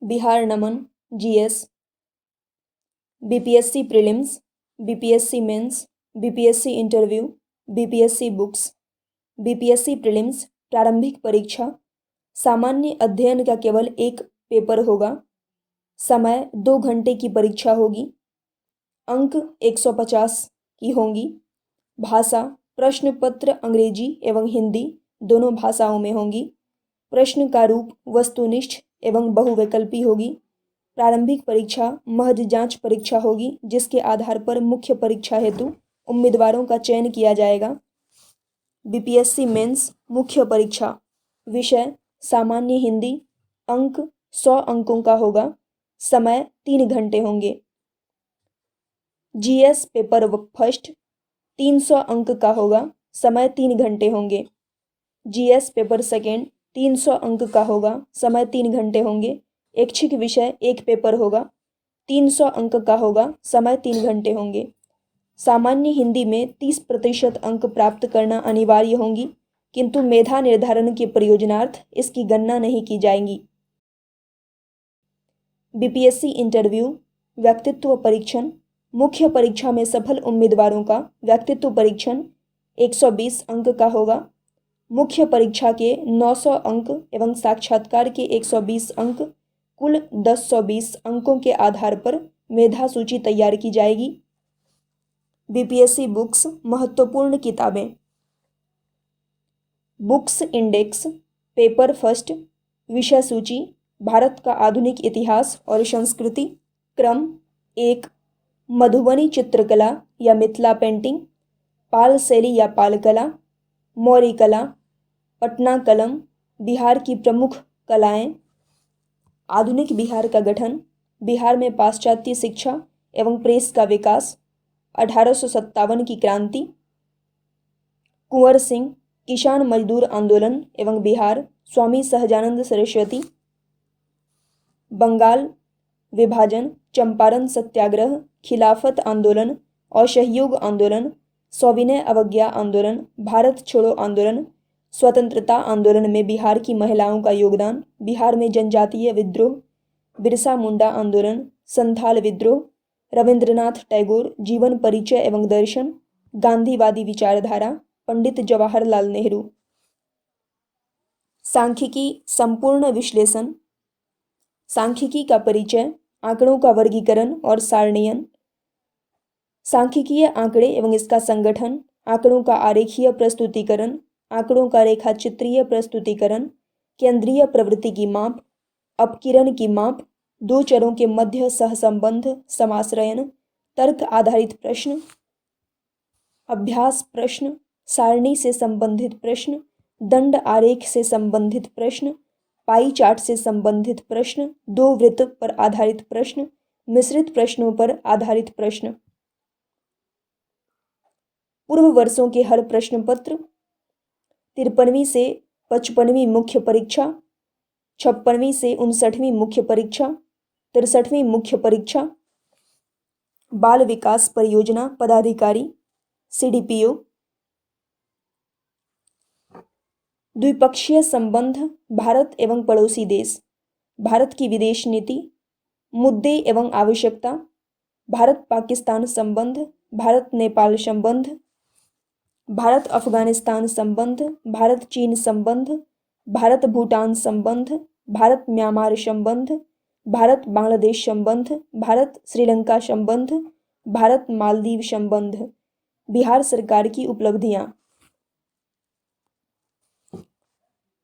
Bihar Naman, GS, BPSC prelims, BPSC mains, BPSC interview, BPSC books, BPSC prelims प्रारंभिक परीक्षा। सामान्य अध्ययन का केवल एक पेपर होगा। समय 2 घंटे की परीक्षा होगी। अंक 150 की होंगी। भाषा प्रश्न पत्र अंग्रेजी एवं हिंदी दोनों भाषाओं में होंगी। प्रश्न का रूप वस्तुनिष्ठ एवं बहुविकल्पी होगी। प्रारंभिक परीक्षा महज जांच परीक्षा होगी, जिसके आधार पर मुख्य परीक्षा हेतु उम्मीदवारों का चयन किया जाएगा। बीपीएससी मेंस मुख्य परीक्षा। विषय सामान्य हिंदी। अंक 100 अंकों का होगा। समय 3 घंटे होंगे। जीएस पेपर फर्स्ट 300 अंक का होगा। समय 3 घंटे होंगे। जीएस पेपर सेकेंड 300 अंक का होगा। समय 3 घंटे होंगे। ऐच्छिक विषय एक पेपर होगा। 300 अंक का होगा। समय 3 घंटे होंगे। सामान्य हिंदी में 30% अंक प्राप्त करना अनिवार्य होंगी, किंतु मेधा निर्धारण के प्रयोजनार्थ इसकी गणना नहीं की जाएगी। बीपीएससी इंटरव्यू व्यक्तित्व परीक्षण। मुख्य परीक्षा में सफल उम्मीदवारों का व्यक्तित्व परीक्षण 120 अंक का होगा। मुख्य परीक्षा के 900 अंक एवं साक्षात्कार के 120 अंक, कुल 1020 अंकों के आधार पर मेधा सूची तैयार की जाएगी। बीपीएससी बुक्स महत्वपूर्ण किताबें। बुक्स इंडेक्स पेपर फर्स्ट विषय सूची भारत का आधुनिक इतिहास और संस्कृति। क्रम 1 मधुबनी चित्रकला या मिथिला पेंटिंग, पाल शैली या पाल कला, मौर्य कला, पटना कलम, बिहार की प्रमुख कलाएं, आधुनिक बिहार का गठन, बिहार में पाश्चात्य शिक्षा एवं प्रेस का विकास, 1857 की क्रांति, कुंवर सिंह, किसान मजदूर आंदोलन एवं बिहार, स्वामी सहजानंद सरस्वती, बंगाल विभाजन, चंपारण सत्याग्रह, खिलाफत आंदोलन, असहयोग आंदोलन, सविनय अवज्ञा आंदोलन, भारत छोड़ो आंदोलन, स्वतंत्रता आंदोलन में बिहार की महिलाओं का योगदान, बिहार में जनजातीय विद्रोह, बिरसा मुंडा आंदोलन, संथाल विद्रोह, रविंद्रनाथ टैगोर, जीवन परिचय एवं दर्शन, गांधीवादी विचारधारा, पंडित जवाहरलाल नेहरू। सांख्यिकी संपूर्ण विश्लेषण। सांख्यिकी का परिचय, आंकड़ों का वर्गीकरण और सारणीयन, सांख्यिकीय आंकड़े एवं इसका संगठन, आंकड़ों का आरेखीय प्रस्तुतिकरण, आंकड़ों का रेखाचित्रीय प्रस्तुतिकरण, केंद्रीय प्रवृत्ति की माप, अपकिरण की माप, दो चरों के मध्य सहसंबंध, समाश्रयन, तर्क आधारित प्रश्न, अभ्यास प्रश्न, सारणी से संबंधित प्रश्न, दंड आरेख से संबंधित प्रश्न, पाई चार्ट से संबंधित प्रश्न, दो वृत्त पर आधारित प्रश्न, मिश्रित प्रश्नों पर आधारित प्रश्न। पूर्व वर्षों के हर प्रश्न पत्र, 53वीं से 55वीं मुख्य परीक्षा, 56वीं से 59वीं मुख्य परीक्षा, 63वीं मुख्य परीक्षा, बाल विकास परियोजना पदाधिकारी सीडीपीओ, द्विपक्षीय संबंध भारत एवं पड़ोसी देश, भारत की विदेश नीति, मुद्दे एवं आवश्यकता, भारत पाकिस्तान संबंध, भारत नेपाल संबंध, भारत अफगानिस्तान संबंध, भारत चीन संबंध, भारत भूटान संबंध, भारत म्यांमार संबंध, भारत बांग्लादेश संबंध, भारत श्रीलंका संबंध, भारत मालदीव संबंध। बिहार सरकार की उपलब्धियां।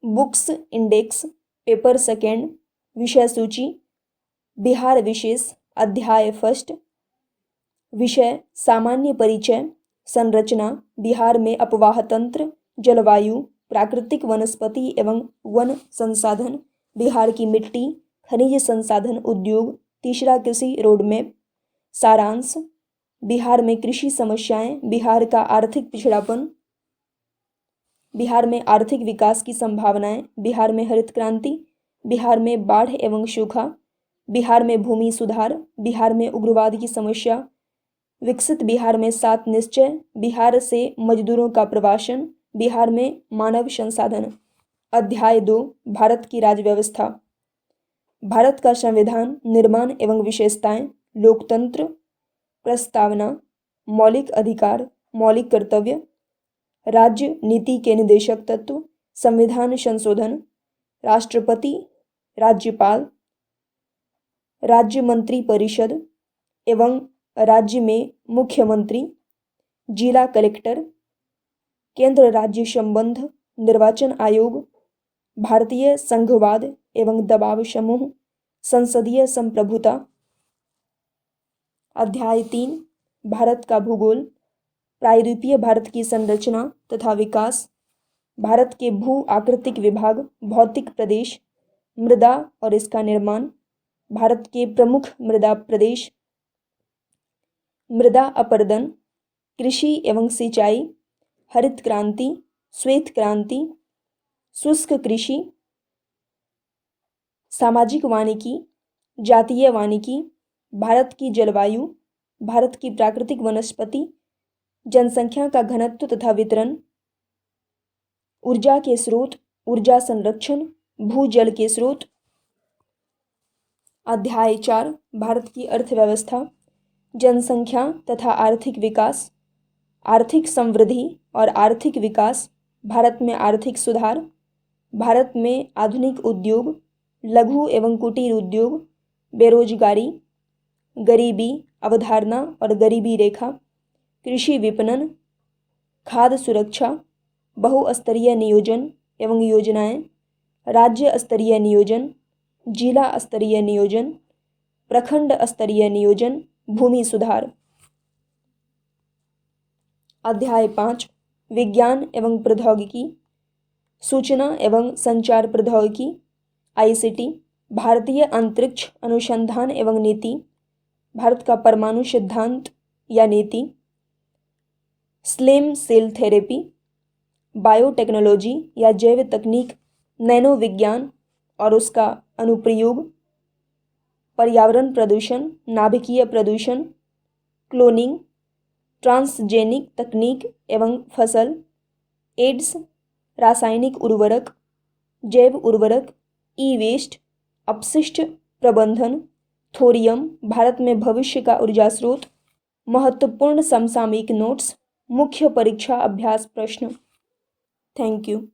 बुक्स इंडेक्स पेपर सेकेंड विषय सूची बिहार विशेष अध्याय फर्स्ट। विषय सामान्य परिचय, संरचना, बिहार में अपवाह तंत्र, जलवायु, प्राकृतिक वनस्पति एवं वन संसाधन, बिहार की मिट्टी, खनिज संसाधन उद्योग, तीसरा कृषि रोडमैप, सारांश, बिहार में कृषि समस्याएं, बिहार का आर्थिक पिछड़ापन, बिहार में आर्थिक विकास की संभावनाएं, बिहार में हरित क्रांति, बिहार में बाढ़ एवं सूखा, बिहार में भूमि सुधार, बिहार में उग्रवाद की समस्या, विकसित बिहार में 7 निश्चय, बिहार से मजदूरों का प्रवासन, बिहार में मानव संसाधन। अध्याय 2 भारत की राज्य व्यवस्था। भारत का संविधान निर्माण एवं विशेषताएं, लोकतंत्र, प्रस्तावना, मौलिक अधिकार, मौलिक कर्तव्य, राज्य नीति के निदेशक तत्व, संविधान संशोधन, राष्ट्रपति, राज्यपाल, राज्य मंत्री परिषद एवं राज्य में मुख्यमंत्री, जिला कलेक्टर, केंद्र राज्य संबंध, निर्वाचन आयोग, भारतीय संघवाद एवं दबाव समूह, संसदीय संप्रभुता। अध्याय 3 भारत का भूगोल, प्रायद्वीपीय भारत की संरचना तथा विकास, भारत के भू आकृतिक विभाग, भौतिक प्रदेश, मृदा और इसका निर्माण, भारत के प्रमुख मृदा प्रदेश, मृदा अपरदन, कृषि एवं सिंचाई, हरित क्रांति, श्वेत क्रांति, शुष्क कृषि, सामाजिक वानिकी, जातीय वानिकी, भारत की जलवायु, भारत की प्राकृतिक वनस्पति, जनसंख्या का घनत्व तथा वितरण, ऊर्जा के स्रोत, ऊर्जा संरक्षण, भूजल के स्रोत। अध्याय 4 भारत की अर्थव्यवस्था, जनसंख्या तथा आर्थिक विकास, आर्थिक समृद्धि और आर्थिक विकास, भारत में आर्थिक सुधार, भारत में आधुनिक उद्योग, लघु एवं कुटीर उद्योग, बेरोजगारी, गरीबी अवधारणा और गरीबी रेखा, कृषि विपणन, खाद्य सुरक्षा, बहुस्तरीय नियोजन एवं योजनाएं, राज्य स्तरीय नियोजन, जिला स्तरीय नियोजन, प्रखंड स्तरीय नियोजन, भूमि सुधार। अध्याय 5 विज्ञान एवं प्रौद्योगिकी, सूचना एवं संचार प्रौद्योगिकी, ICT, भारतीय अंतरिक्ष अनुसंधान एवं नीति, भारत का परमाणु सिद्धांत या नीति, स्टेम सेल थेरेपी, बायोटेक्नोलॉजी या जैव तकनीक, नैनो विज्ञान और उसका अनुप्रयोग, पर्यावरण प्रदूषण, नाभिकीय प्रदूषण, क्लोनिंग, ट्रांसजेनिक तकनीक एवं फसल, एड्स, रासायनिक उर्वरक, जैव उर्वरक, ई वेस्ट, अपशिष्ट प्रबंधन, थोरियम, भारत में भविष्य का ऊर्जा स्रोत, महत्वपूर्ण समसामयिक नोट्स, मुख्य परीक्षा अभ्यास प्रश्न। Thank you.